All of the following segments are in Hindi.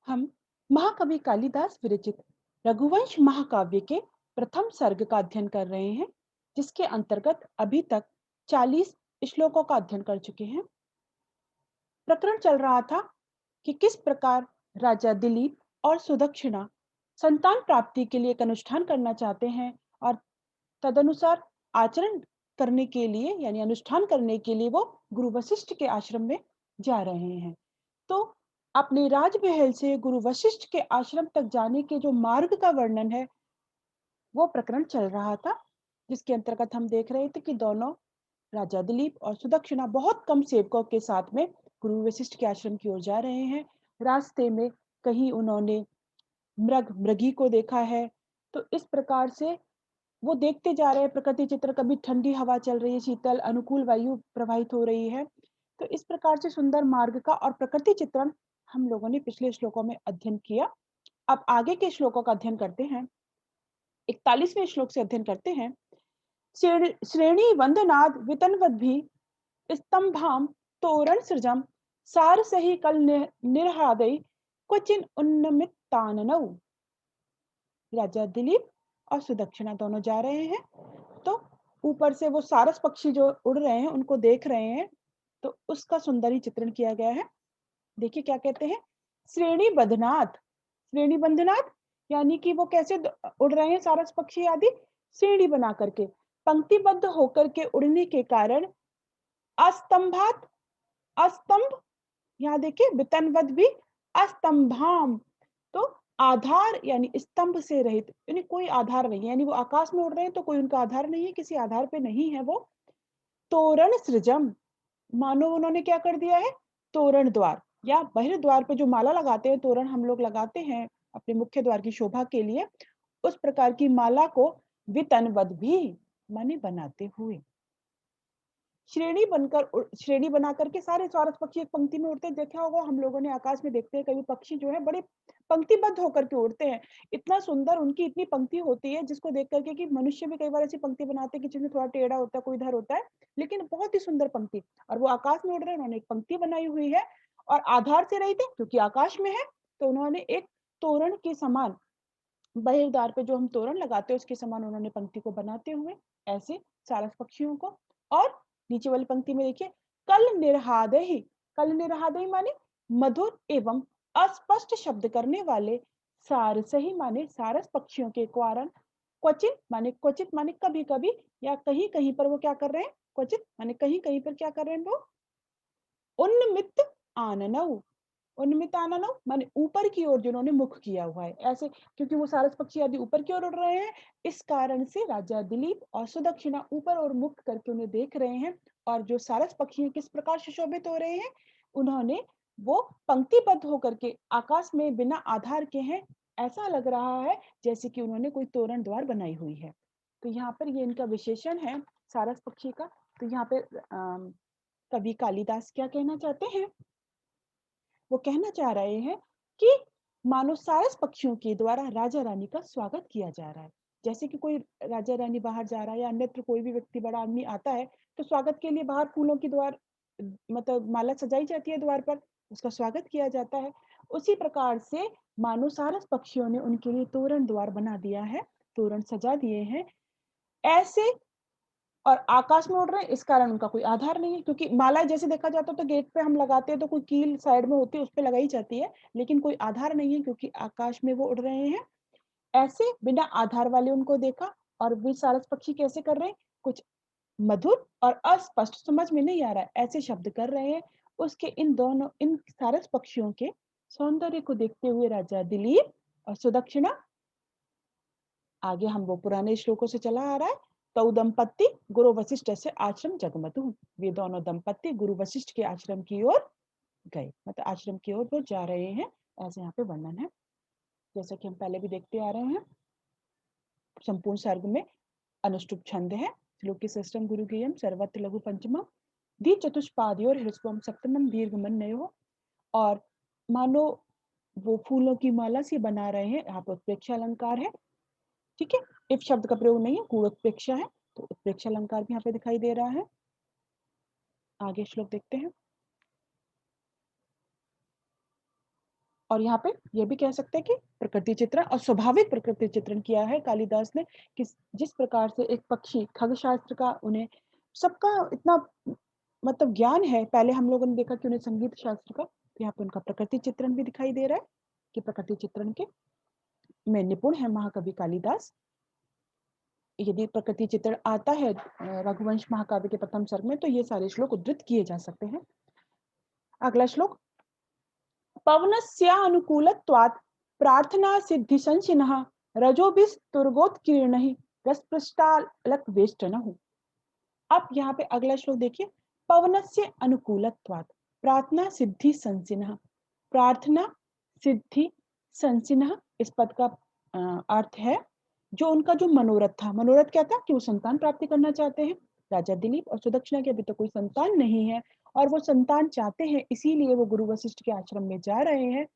हम महाकवि कालिदास विरचित रघुवंश महाकाव्य के प्रथम सर्ग का अध्ययन कर रहे हैं, जिसके अंतर्गत अभी तक 40 श्लोकों का अध्ययन कर चुके हैं। प्रकरण चल रहा था कि किस प्रकार राजा दिलीप और सुदक्षिणा संतान प्राप्ति के लिए एक अनुष्ठान करना चाहते हैं और तदनुसार आचरण करने के लिए यानी अनुष्ठान करने के लिए वो गुरु वशिष्ठ के आश्रम में जा रहे हैं। तो अपने राजमहल से गुरु वशिष्ठ के आश्रम तक जाने के जो मार्ग का वर्णन है, वो प्रकरण चल रहा था, जिसके अंतर्गत हम देख रहे थे कि दोनों राजा दिलीप और सुदक्षिणा बहुत कम सेवकों के साथ में गुरु वशिष्ठ के आश्रम की ओर जा रहे हैं। रास्ते में कहीं उन्होंने मृगी को देखा है। तो इस प्रकार से वो देखते जा रहे हैं प्रकृति चित्र, कभी ठंडी हवा चल रही है, शीतल अनुकूल वायु प्रवाहित हो रही है। तो इस प्रकार से सुंदर मार्ग का और प्रकृति चित्रण हम लोगों ने पिछले श्लोकों में अध्ययन किया। अब आगे के श्लोकों का अध्ययन करते हैं। 41वें श्लोक से अध्ययन करते हैं। श्रेणी वंदनाद वितनवद्भि स्तंभाम तोरण सृजम सार सही कल निर्हादय क्वचिन उन्नमित्ताननौ। राजा दिलीप और सुदक्षिणा दोनों जा रहे हैं। तो ऊपर से वो सारस पक्षी जो उड़ रहे हैं उनको देख रहे हैं, तो उसका सुंदर ही चित्रण किया गया है। देखिए क्या कहते हैं। श्रेणी बंधनाथ, श्रेणी बंधनाथ यानी कि वो कैसे उड़ रहे हैं सारस पक्षी आदि, श्रेणी बना करके पंक्तिबद्ध होकर के उड़ने के कारण अस्तंभात, अस्तंभ, यहाँ देखिए वितनवत भी अस्तंभाम, तो आधार यानी स्तंभ से रहित, यानी कोई आधार नहीं है, यानी वो आकाश में उड़ रहे हैं तो कोई उनका आधार नहीं है, किसी आधार पे नहीं है वो। तोरण सृजम, मानो उन्होंने क्या कर दिया है, तोरण द्वार या बहिर्द्वार पे जो माला लगाते हैं, तोरण हम लोग लगाते हैं अपने मुख्य द्वार की शोभा के लिए, उस प्रकार की माला को वितनवत भी माने बनाते हुए श्रेणी बनकर श्रेणी बना करके सारे सारस पक्षी एक पंक्ति में उड़ते देखा होगा हम लोगों ने, आकाश में देखते हैं कभी पक्षी जो है बड़े पंक्तिबद्ध होकर के उड़ते हैं। इतना सुंदर उनकी इतनी पंक्ति होती है जिसको देख करके कि मनुष्य भी कई बार ऐसी पंक्ति बनाते हैं कि जिसमें थोड़ा टेढ़ा होता है, कोई इधर होता है, लेकिन बहुत ही सुंदर पंक्ति। और वो आकाश में उड़ रहे हैं, उन्होंने एक पंक्ति बनाई हुई है और आधार से रही थे क्योंकि आकाश में है, तो उन्होंने एक तोरण के समान बहिर्द्वार पे जो हम तोरण लगाते हैं उसके समान उन्होंने पंक्ति को बनाते हुए ऐसे सारस पक्षियों को। और नीचे वाली पंक्ति में देखिए, कल निर्हादहि, कल निर्हादहि माने मधुर एवं अस्पष्ट शब्द करने वाले सारसही माने सारस पक्षियों के कारण, क्वचित माने क्वचित माने कभी कभी या कहीं कहीं पर वो क्या कर रहे हैं, क्वचित माने कहीं कहीं पर क्या कर रहे हैं वो, उन्मित्त आननौ, उन्मित्त आननौ माने ऊपर की ओर जिन्होंने मुख किया हुआ है ऐसे, क्योंकि वो सारस पक्षी आदि ऊपर की ओर उड़ रहे हैं, इस कारण से राजा दिलीप और सुदक्षिणा ऊपर और मुख करके उन्हें देख रहे हैं। और जो सारस पक्षी किस प्रकार सुशोभित हो रहे हैं, उन्होंने वो पंक्तिबद्ध होकर के आकाश में बिना आधार के हैं, ऐसा लग रहा है जैसे कि उन्होंने कोई तोरण द्वार बनाई हुई है। तो यहाँ पर ये इनका विशेषण है सारस पक्षी का। तो यहाँ पे कवि कालिदास क्या कहना चाहते हैं, वो कहना चाह रहे हैं कि मानो सारस पक्षियों के द्वारा राजा रानी का स्वागत किया जा रहा है। जैसे कि कोई राजा रानी बाहर जा रहा है या अन्यत्र कोई भी व्यक्ति बड़ा आदमी आता है, तो स्वागत के लिए बाहर फूलों की द्वार मतलब माला सजाई जाती है द्वार पर, उसका स्वागत किया जाता है। उसी प्रकार से मानो सारस पक्षियों ने उनके लिए तोरण द्वार बना दिया है, तोरण सजा दिए हैं ऐसे। और आकाश में उड़ रहे हैं इस कारण उनका कोई आधार नहीं है, क्योंकि माला जैसे देखा जाता है तो गेट पे हम लगाते हैं तो कोई कील साइड में होती है उस पे लगाई जाती है, लेकिन कोई आधार नहीं है क्योंकि आकाश में वो उड़ रहे हैं ऐसे बिना आधार वाले उनको देखा। और वे सारस पक्षी कैसे कर रहे हैं, कुछ मधुर और अस्पष्ट समझ में नहीं आ रहा है ऐसे शब्द कर रहे हैं। उसके इन दोनों इन सारस पक्षियों के सौंदर्य को देखते हुए राजा दिलीप और सुदक्षिणा, आगे हम वो पुराने श्लोकों से चला आ रहा है, तौ दंपत्ति गुरु वशिष्ठ से आश्रम जगमतु, वे दोनों दंपत्ति गुरु वशिष्ठ के आश्रम की ओर गए, मतलब आश्रम की ओर वो जा रहे हैं, ऐसे यहाँ पे वर्णन है। जैसा कि हम पहले भी देखते आ रहे हैं, संपूर्ण सर्ग में अनुष्टुप छंद है, श्लोकी षष्ठम गुरु गेयम सर्वत्र लघु पंचमम दी चतुष्पादयोर हृस्वम सप्तमम दीर्घमन्यो। और मानो वो फूलों की माला से बना रहे हैं, यहाँ पर उत्प्रेक्षा अलंकार है, ठीक है, इफ शब्द का प्रयोग नहीं है, गुण उत्प्रेक्षा है, तो उत्प्रेक्षा अलंकार भी यहाँ पे दिखाई दे रहा है। आगे श्लोक देखते हैं। और यहाँ पे ये भी कह सकते हैं कि प्रकृति चित्रण और स्वाभाविक प्रकृति चित्रण किया है कालिदास ने, कि जिस प्रकार से एक पक्षी खगशास्त्र का उन्हें सबका इतना मतलब ज्ञान है, पहले हम लोगों ने देखा कि उन्हें संगीत शास्त्र का, तो यहाँ पे उनका प्रकृति चित्रण भी दिखाई दे रहा है कि प्रकृति चित्रण के में निपुण है महाकवि कालिदास। यदि प्रकृति चित्रण आता है रघुवंश महाकाव्य के प्रथम सर्ग में, तो ये सारे श्लोक उद्धृत किए जा सकते हैं। अगला श्लोक, पवनस्यानुकूलत्वात् प्रार्थना सिद्धि संचिनः रजोभिस्तुर्गोत्कीर्णैः रसपृष्टालकवेष्टनः। अब यहाँ पे अगला श्लोक देखिए, पवनस्य अनुकूलत्वात् प्रार्थना सिद्धि संचिनः। प्रार्थना सिद्धि संचिनः, इस पद का अर्थ है जो उनका जो मनोरथ था। मनोरथ क्या था कि वो संतान प्राप्ति करना चाहते हैं। राजा दिलीप और सुदक्षिणा के अभी तो कोई संतान नहीं है और वो संतान चाहते हैं, इसीलिए वो गुरु वशिष्ठ के आश्रम में जा रहे हैं।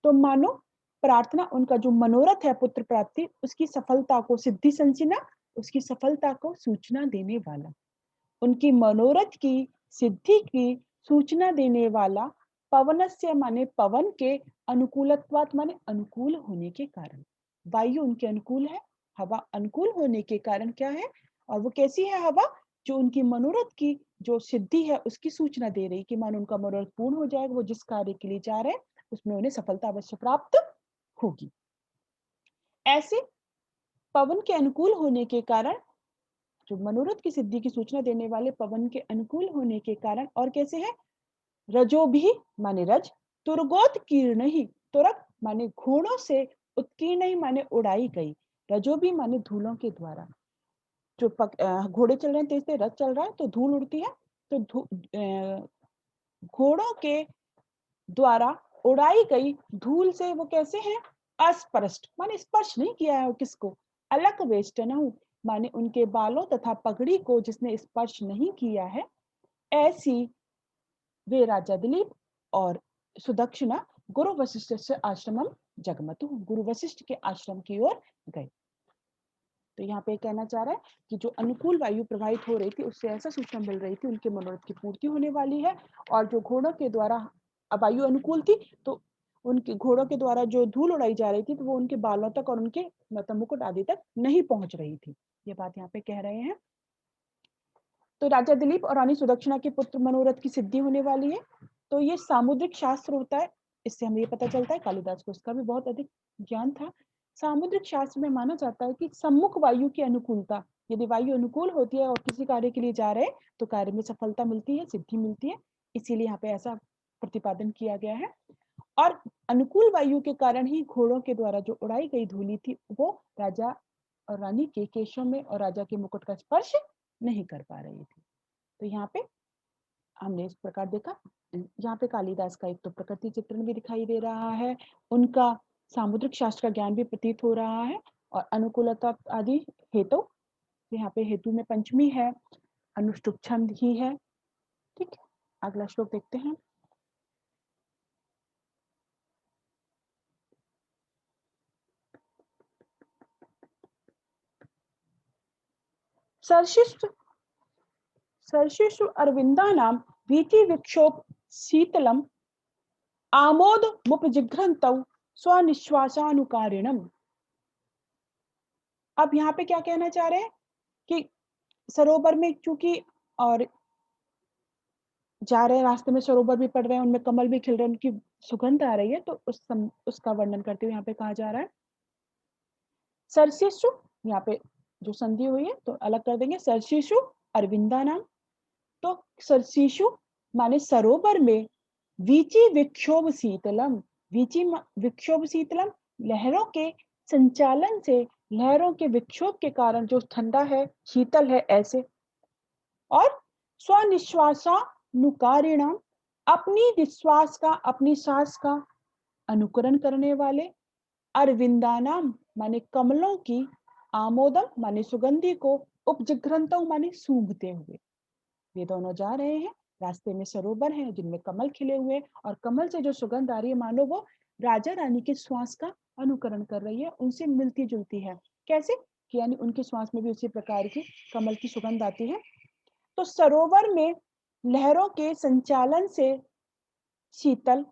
तो मानो प्रार्थना, उनका जो मनोरथ है पुत्र प्राप्ति, उसकी सफलता को सिद्धि संचिना, उसकी सफलता को सूचना देने वाला, उनकी मनोरथ की सिद्धि की सूचना देने वाला। पवनस्य माने पवन के, अनुकूलत्वात् माने अनुकूल होने के कारण। वायु उनके अनुकूल है, हवा अनुकूल होने के कारण क्या है, और वो कैसी है हवा, जो उनकी मनोरथ की जो सिद्धि है उसकी सूचना दे रही कि मानो उनका मनोरथ पूर्ण हो जाएगा, वो जिस कार्य के लिए जा रहे हैं उसमें उन्हें सफलता अवश्य प्राप्त होगी। ऐसे पवन के अनुकूल होने के कारण, जो मनोरथ की सिद्धि की सूचना देने वाले पवन के अनुकूल होने के कारण, और कैसे है, रजो भी माने रज, तुर्गोत्कीर्ण ही, तुरग माने घोड़ों से, उत्कीर्ण ही माने उड़ाई गई, रजो भी माने धूलों के द्वारा। जो घोड़े चल रहे हैं तेज तेज, रथ चल रहा है तो धूल उड़ती है, तो घोड़ों के द्वारा उड़ाई गई धूल से वो कैसे हैं, अस्पृष्ट माने स्पर्श नहीं किया है किसको, अलक वेष्टनहु माने उनके बालों तथा पगड़ी को जिसने स्पर्श नहीं किया है, ऐसी वे राजा दिलीप और सुदक्षिणा गुरु वशिष्ठ से आश्रमम जगमतु, गुरु वशिष्ठ के आश्रम की ओर गए। तो यहाँ पे कहना चाह रहा है कि जो अनुकूल वायु प्रवाहित हो रही थी उससे ऐसा सूचना मिल रही थी उनके मनोरथ की पूर्ति होने वाली है, और जो घोड़ों के द्वारा, अब वायु अनुकूल थी तो उनके घोड़ों के द्वारा जो धूल उड़ाई जा रही थी तो वो उनके बालों तक और उनके मतलब मुकुट आदि तक नहीं पहुंच रही थी। ये बात यहाँ पे कह रहे हैं। तो राजा दिलीप और रानी सुदक्षिणा के पुत्र मनोरथ की सिद्धि होने वाली है। तो ये सामुद्रिक शास्त्र होता है, इससे हमें ये पता चलता है कालिदास को इसका भी बहुत अधिक ज्ञान था। सामुद्रिक शास्त्र में माना जाता है कि सम्मुख वायु की अनुकूलता, यदि वायु अनुकूल होती है और किसी कार्य के लिए जा रहे हैं तो कार्य में सफलता मिलती है, सिद्धि मिलती है, इसीलिए यहाँ पे ऐसा प्रतिपादन किया गया है। और अनुकूल वायु के कारण ही घोड़ों के द्वारा जो उड़ाई गई धूलि थी वो राजा और रानी के केशों में और राजा के मुकुट का स्पर्श नहीं कर पा रही थी। तो यहाँ पे हमने इस प्रकार देखा, यहाँ पे कालिदास का एक तो प्रकृति चित्रण भी दिखाई दे रहा है, उनका सामुद्रिक शास्त्र का ज्ञान भी प्रतीत हो रहा है, और अनुकूलता आदि हेतु, यहाँ पे हेतु में पंचमी है, अनुष्टुप छंद ही है। ठीक, अगला श्लोक देखते हैं। सर्षिषु अरविंदानां वीति विक्षोभ शीतलम आमोद मुपजिघ्रन्तौ स्वनिश्वासानुकारिणम। अब यहाँ पे क्या कहना चाह रहे हैं कि सरोवर में चूंकि और जा रहे हैं, रास्ते में सरोवर भी पड़ रहे हैं, उनमें कमल भी खिल रहे हैं, उनकी सुगंध आ रही है, तो उसका वर्णन करते हुए यहाँ पे कहा जा रहा है सरसिषु, यहाँ पे जो संधि हुई है तो अलग कर देंगे, सरसिषु अरविंदा नाम। तो सरसिषु माने सरोवर में, वीची विक्षोभ शीतलम, वीची विक्षोभ शीतलम, लहरों के संचालन से, लहरों के विक्षोभ के कारण जो ठंडा है, शीतल है ऐसे। और स्वनिश्वासानुकारिणाम, अपनी विश्वास का, अपनी सांस का अनुकरण करने वाले, अरविंदानाम माने कमलों की, आमोदम माने सुगंधि को, उपजिघ्रंतों माने सूंघते हुए। ये दोनों जा रहे हैं, रास्ते में सरोवर है जिनमें कमल खिले हुए, और कमल से जो सुगंध आ रही है मानो वो राजा रानी के श्वास का अनुकरण कर रही है, उनसे मिलती जुलती है। कैसे कि यानी उनके श्वास में भी उसी प्रकार की कमल की सुगंध आती है। तो सरोवर में लहरों के संचालन से शीतल,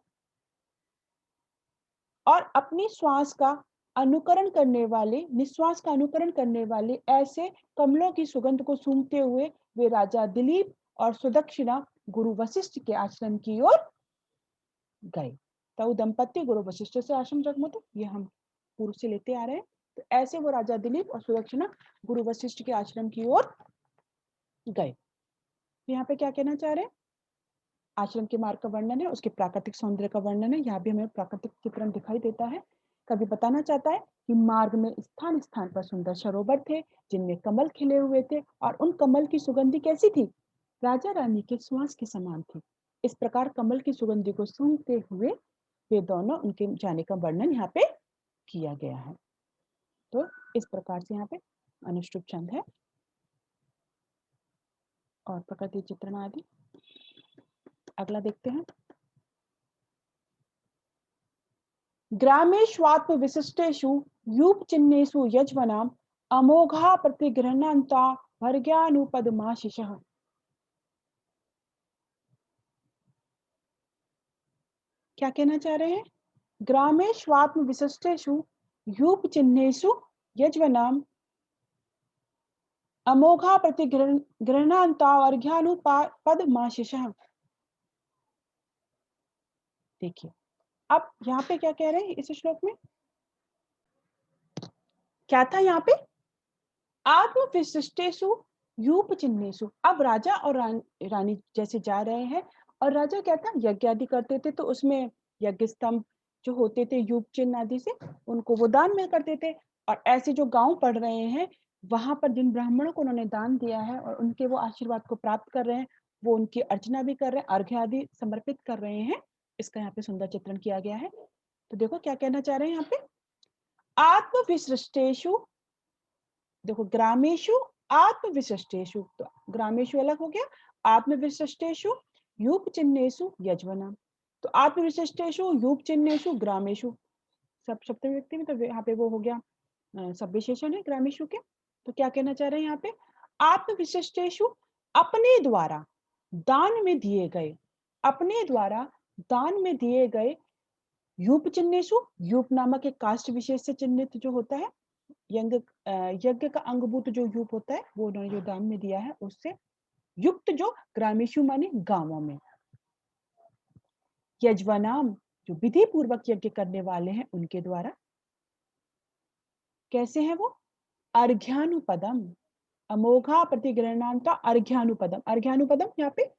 और अपनी श्वास का अनुकरण करने वाले, निश्वास का अनुकरण करने वाले ऐसे कमलों की सुगंध को सूंघते हुए वे राजा दिलीप और सुदक्षिणा गुरु वशिष्ठ के आश्रम की ओर गए। तऊ दंपति गुरु वशिष्ठ से आश्रम जगमगु, ये हम पूर्व से लेते आ रहे हैं। तो ऐसे वो राजा दिलीप और सुदक्षिणा गुरु वशिष्ठ के आश्रम की ओर गए। यहाँ पे क्या कहना चाह रहे हैं? आश्रम के मार्ग का वर्णन है, उसके प्राकृतिक सौंदर्य का वर्णन है। यहाँ भी हमें प्राकृतिक चित्रण दिखाई देता है। कवि बताना चाहता है कि मार्ग में स्थान स्थान पर सुंदर सरोवर थे जिनमें कमल खिले हुए थे और उन कमल की सुगंधी कैसी थी? राजा रानी के श्वास के समान थी। इस प्रकार कमल की सुगंधी को सूंघते हुए वे दोनों उनके जाने का वर्णन यहाँ पे किया गया है। तो इस प्रकार से यहाँ पे अनुष्टुप छंद है और प्रकृति चित्रण आदि। अगला देखते हैं। ग्रामेष्वात्म विशिष्टेषु यूप चिन्हेषु यज्वनाम अमोघा प्रतिगृह्णन्ता भर्ग्यानुपदमाशिषः। क्या कहना चाह रहे हैं? ग्रामेष्वात्म विशिष्टेषु यूप चिन्हेषु यज्वनाम अमोघा प्रतिगृह्णन्ता भर्ग्यानुपदमाशिषः। देखिए अब यहाँ पे क्या कह रहे हैं इस श्लोक में? क्या था यहाँ पे? आत्म विशिष्टेषु यूप चिन्हेषु। अब राजा और रानी जैसे जा रहे हैं और राजा क्या था, यज्ञ आदि करते थे, तो उसमें यज्ञ स्तंभ जो होते थे यूप चिन्ह आदि से, उनको वो दान में करते थे। और ऐसे जो गांव पड़ रहे हैं वहां पर जिन ब्राह्मणों को उन्होंने दान दिया है और उनके वो आशीर्वाद को प्राप्त कर रहे हैं, वो उनकी अर्चना भी कर रहे हैं, अर्घ्य आदि समर्पित कर रहे हैं। इसका यहाँ पे सुंदर चित्रण किया गया है। तो देखो क्या कहना चाह रहे हैं यहाँ पे? आत्म विशिष्टेषु, देखो ग्रामेशु आत्म विशिष्टेषु, तो ग्रामेशु अलग हो गया, आत्म विशिष्टेषु यूप चिन्हेषु यज्वनम। तो आत्म विशिष्टेषु यूप चिन्हेषु ग्रामेशु, सब सप्तमी व्यक्ति में, तो यहाँ पे वो हो गया सब विशेषण है ग्रामेशु के। तो क्या कहना चाह रहे हैं यहाँ पे? आत्म विशिष्टेषु अपने द्वारा दान में दिए गए, अपने द्वारा दान में दिए गए यूप चिन्हेषु, यूप नामक एक कास्ट विशेष से चिन्हित जो होता है, यज्ञ का अंगभूत जो यूप होता है, वो उन्होंने जो दान में दिया है उससे युक्त, जो ग्रामेशु माने गांवों में, यजवनाम जो विधि पूर्वक यज्ञ करने वाले हैं उनके द्वारा। कैसे हैं वो? अर्घ्यानुपदम, अमोघा प्रतिगृह्णांता अर्घ्यानुपदम। अर्घ्यानुपदम यहाँ पे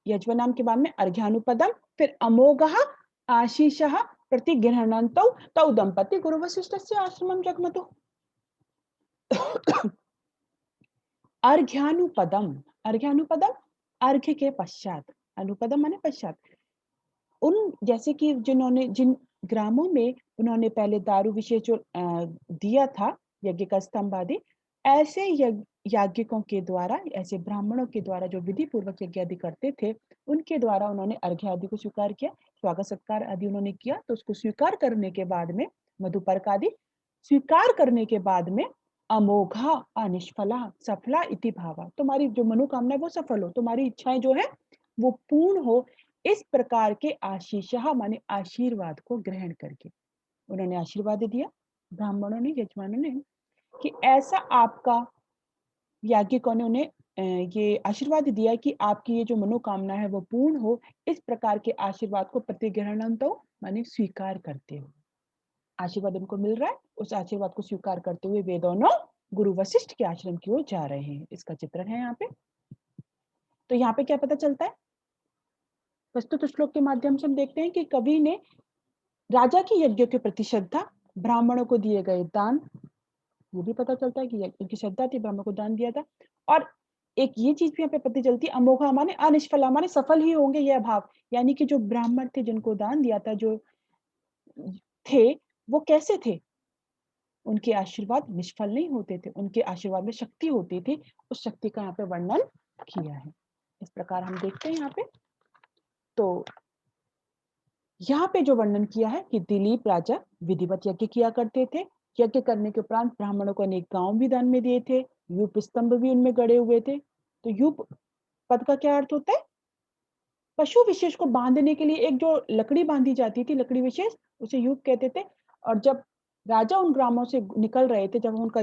यजवनाम के बाद में अर्घ्यानुपदम, फिर अमोघः आशीषः प्रतिगृह्णन्तौ तौ दंपति गुरु वशिष्ठस्य आश्रमं जग्मतु। अर्घ्यानुपदम, अर्घ्यानुपदम अर्घ्य के पश्चात, अनुपदम माने पश्चात। उन जैसे कि जिन्होंने जिन ग्रामों में उन्होंने पहले दारू विशेष जो दिया था यज्ञ का स्तंभ आदि, ऐसे याज्ञिकों के द्वारा, ऐसे ब्राह्मणों के द्वारा जो विधि पूर्वक यज्ञ आदि करते थे, उनके द्वारा उन्होंने अर्घ्य आदि को स्वीकार किया, स्वागत सत्कार आदि उन्होंने किया। तो उसको स्वीकार करने के बाद में मधुपर्क आदि स्वीकार करने के बाद में अमोघा अनिष्फला सफला इति भावा, तुम्हारी जो मनोकामना है वो सफल हो, तुम्हारी इच्छाएं जो है वो पूर्ण हो, इस प्रकार के आशीषः माने आशीर्वाद को ग्रहण करके उन्होंने आशीर्वाद दिया ब्राह्मणों ने, यजमानों ने, कि ऐसा आपका, याज्ञिकों ने उन्हें ये आशीर्वाद दिया कि आपकी ये जो मनोकामना है वो पूर्ण हो। इस प्रकार के आशीर्वाद को प्रतिगृह्णन्तो माने स्वीकार करते हो, आशीर्वाद उनको मिल रहा है, उस आशीर्वाद को स्वीकार करते हुए वे दोनों गुरु वशिष्ठ के आश्रम की ओर जा रहे हैं। इसका चित्रण है यहाँ पे। तो यहाँ पे क्या पता चलता है? प्रस्तुत श्लोक के माध्यम से हम देखते हैं कि कवि ने राजा की यज्ञ के प्रति श्रद्धा, ब्राह्मणों को दिए गए दान, वो भी पता चलता है कि उनकी श्रद्धा थी, ब्राह्मणों को दान दिया था। और एक ये चीज भी यहाँ पे पता चलती है, अमोघा माने अनिष्फला माने सफल ही होंगे यह भाव, यानी कि जो ब्राह्मण थे जिनको दान दिया था, जो थे वो कैसे थे? उनके आशीर्वाद निष्फल नहीं होते थे, उनके आशीर्वाद में शक्ति होती थी, उस शक्ति का यहाँ पे वर्णन किया है। इस प्रकार हम देखते हैं यहाँ पे। तो यहाँ पे जो वर्णन किया है कि दिलीप राजा विधिवत यज्ञ किया करते थे, यज्ञ करने के उपरांत ब्राह्मणों को अनेक गांव भी दान में दिए थे, यूप स्तंभ भी उनमें गड़े हुए थे। तो यूप पद का क्या अर्थ होता है? पशु विशेष को बांधने के लिए एक जो लकड़ी बांधी जाती थी, लकड़ी विशेष, उसे युग कहते थे। और जब राजा उन ग्रामों से निकल रहे थे, जब उनका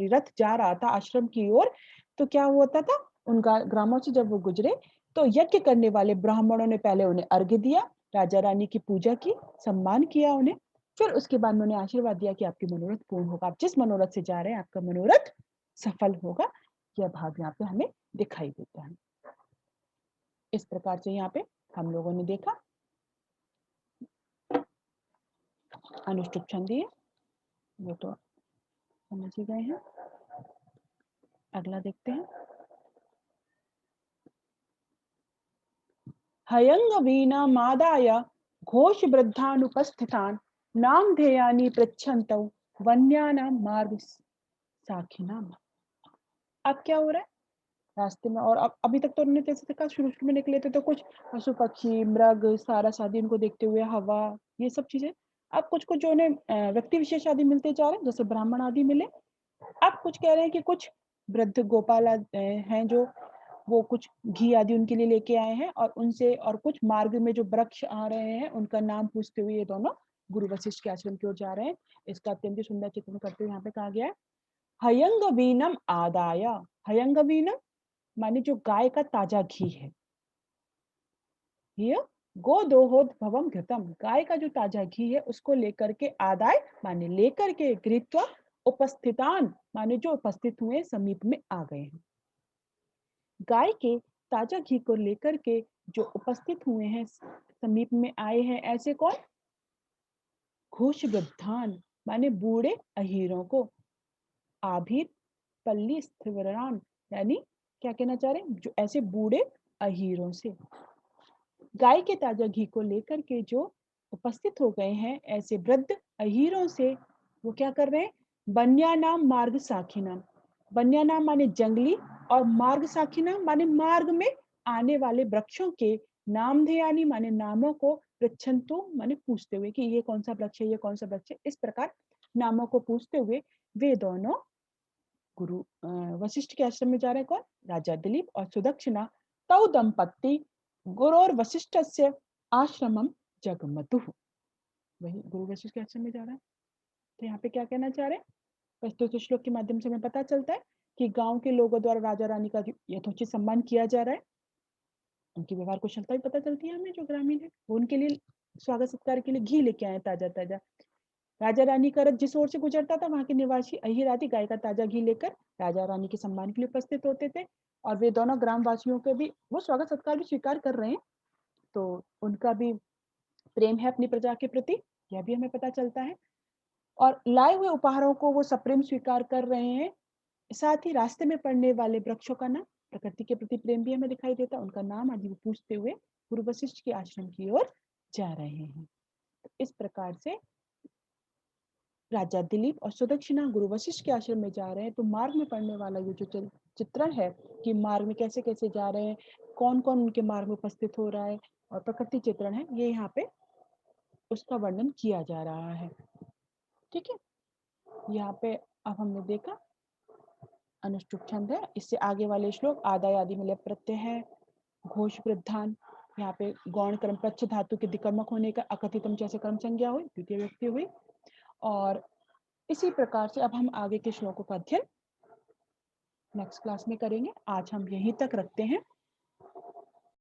रथ जा रहा था आश्रम की ओर, तो क्या होता था, उन ग्रामों से जब वो गुजरे, तो यज्ञ करने वाले ब्राह्मणों ने पहले उन्हें अर्घ्य दिया, राजा रानी की पूजा की, सम्मान किया उन्हें, फिर उसके बाद उन्होंने आशीर्वाद दिया कि आपकी मनोरथ पूर्ण होगा, आप जिस मनोरथ से जा रहे हैं आपका मनोरथ सफल होगा। यह भाग यहाँ पे हमें दिखाई देता है। इस प्रकार से यहाँ पे हम लोगों ने देखा अनुष्टुप छंद है, वो तो समझ ही गए हैं। अगला देखते हैं। हयंग वीणा मादाय घोष वृद्धानुपस्थितान नाम ध्येयानि पृच्छन्तौ वन्यानां मार्ग साखिनाम। अब क्या हो रहा है रास्ते में, और अब अभी तक तो उन्होंने जैसे देखा, शुरू में निकले थे तो कुछ पशु पक्षी मृग सारस आदि उनको देखते हुए, हवा, ये सब चीजें। अब कुछ कुछ जो उन्हें व्यक्ति विशेष आदि मिलते जा रहे हैं, जैसे ब्राह्मण आदि मिले। अब कुछ कह रहे हैं कि कुछ वृद्ध गोपाल हैं जो वो कुछ घी आदि उनके लिए लेके आए हैं, और उनसे, और कुछ मार्ग में जो वृक्ष आ रहे हैं उनका नाम पूछते हुए ये दोनों गुरु वशिष्ठ के आश्रम की ओर जा रहे हैं। इसका अत्यंत सुंदर चित्रण करते हुए यहाँ पे कहा गया है, हयंग वीनम आदाय। हयंग वीनम माने जो गाय का ताजा घी है, ये गोदोहोद्भवम घृतम, गाय का जो ताजा घी है उसको लेकर के, आदाय माने लेकर के, गृहीत्वा उपस्थितान माने जो उपस्थित हुए, समीप में आ गए हैं। गाय के ताजा घी को लेकर के जो उपस्थित हुए हैं, समीप में आए हैं, ऐसे कौन, घोष वृद्धान माने बूढ़े अहीरों को, आभीर पल्ली स्थिवरान यानी क्या कहना चाह रहे हैं, जो ऐसे बूढ़े अहीरों से, गाय के ताजा घी को लेकर के जो उपस्थित हो गए हैं ऐसे वृद्ध अहीरों से, वो क्या कर रहे हैं, बन्या नाम मार्ग साखी नाम, बन्या नाम माने जंगली, और मार्ग साखी नाम माने मार्ग में आने वाले वृक्षों के, नाम ध्यानी माने नामों को, पृच्छन्तु माने पूछते हुए कि ये कौन सा वृक्ष है, ये कौन सा वृक्ष है, इस प्रकार नामों को पूछते हुए वे दोनों गुरु वशिष्ठ के आश्रम में जा रहे हैं। कौन, राजा दिलीप और सुदक्षिणा, तौ दंपत्ति गुरोर वशिष्ठस्य आश्रमम जगमतुः। वही गुरु वशिष्ठ के आश्रम में जा रहा है। तो यहाँ पे क्या कहना चाह रहे हैं, प्रस्तुत श्लोक के माध्यम से हमें पता चलता है कि गांव के लोगों द्वारा राजा रानी का यथोचित सम्मान किया जा रहा है, उनकी व्यवहार कुशलता भी पता चलती है हमें, जो ग्रामीण है वो उनके लिए स्वागत सत्कार के लिए घी लेके आए ताजा ताजा। राजा रानी का रथ जिस ओर से गुजरता था, वहां के निवासी अहीर आदि गाय का ताजा घी लेकर राजा रानी के सम्मान के लिए उपस्थित होते थे, और वे दोनों ग्रामवासियों के भी वो स्वागत सत्कार भी स्वीकार कर रहे हैं, तो उनका भी प्रेम है अपनी प्रजा के प्रति, यह भी हमें पता चलता है। और लाए हुए उपहारों को वो सप्रेम स्वीकार कर रहे हैं। साथ ही रास्ते में पड़ने वाले वृक्षों का नाम, प्रकृति के प्रति प्रेम भी हमें दिखाई देता है, उनका नाम आदि वो पूछते हुए गुरु वशिष्ठ के आश्रम की ओर जा रहे हैं। तो इस प्रकार से राजा दिलीप और सुदक्षिणा गुरु वशिष्ठ के आश्रम में जा रहे हैं, तो मार्ग में पड़ने वाला ये जो चित्रण है कि मार्ग में कैसे कैसे जा रहे हैं, कौन कौन उनके मार्ग में उपस्थित हो रहा है, और प्रकृति चित्रण है, ये यहाँ पे उसका वर्णन किया जा रहा है। ठीक है, यहाँ पे अब हमने देखा अनुष्टुप छंद है। इससे आगे वाले श्लोक आदाय आदि में लप प्रत्यय है, घोष वृद्धान, यहाँ पे गौण कर्म प्रच्छ धातु के दिकर्मक होने का अकथितम जैसे कर्म संज्ञा हुई, द्वितीय व्यक्ति हुई। और इसी प्रकार से अब हम आगे के श्लोकों का अध्ययन नेक्स्ट क्लास में करेंगे। आज हम यहीं तक रखते हैं।